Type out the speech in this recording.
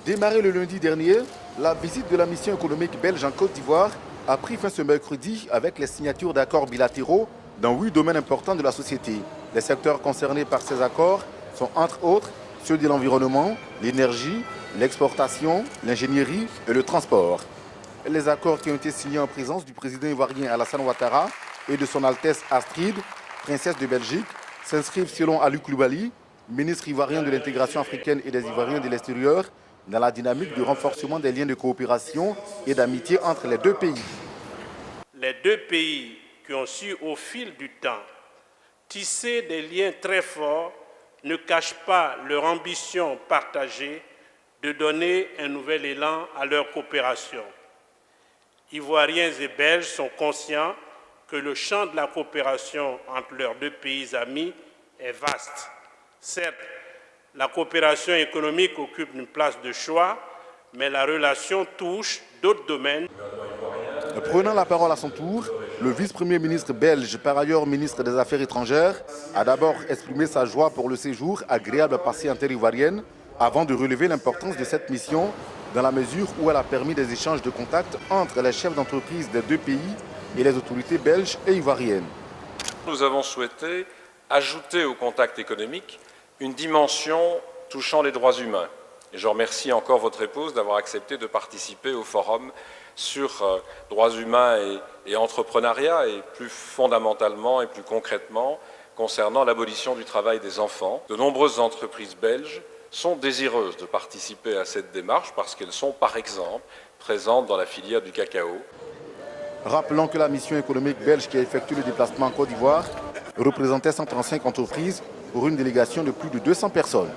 Démarrée le lundi dernier, la visite de la mission économique belge en Côte d'Ivoire a pris fin ce mercredi avec les signatures d'accords bilatéraux dans 8 domaines importants de la société. Les secteurs concernés par ces accords sont entre autres ceux de l'environnement, l'énergie, l'exportation, l'ingénierie et le transport. Les accords qui ont été signés en présence du président ivoirien Alassane Ouattara et de son Altesse Astrid, princesse de Belgique, s'inscrivent selon Aliou Coulibaly, ministre ivoirien de l'intégration africaine et des Ivoiriens de l'extérieur, dans la dynamique du renforcement des liens de coopération et d'amitié entre les deux pays. Les deux pays qui ont su au fil du temps tisser des liens très forts ne cachent pas leur ambition partagée de donner un nouvel élan à leur coopération. Ivoiriens et Belges sont conscients que le champ de la coopération entre leurs deux pays amis est vaste. Certes, la coopération économique occupe une place de choix, mais la relation touche d'autres domaines. Prenant la parole à son tour, le vice-premier ministre belge, par ailleurs ministre des Affaires étrangères, a d'abord exprimé sa joie pour le séjour agréable passé en terre ivoirienne, avant de relever l'importance de cette mission dans la mesure où elle a permis des échanges de contacts entre les chefs d'entreprise des deux pays et les autorités belges et ivoiriennes. Nous avons souhaité ajouter au contact économique une dimension touchant les droits humains. Et je remercie encore votre épouse d'avoir accepté de participer au forum sur droits humains et entrepreneuriat, et plus fondamentalement et plus concrètement concernant l'abolition du travail des enfants. De nombreuses entreprises belges sont désireuses de participer à cette démarche parce qu'elles sont, par exemple, présentes dans la filière du cacao. Rappelons que la mission économique belge qui a effectué le déplacement en Côte d'Ivoire représentait 135 entreprises pour une délégation de plus de 200 personnes.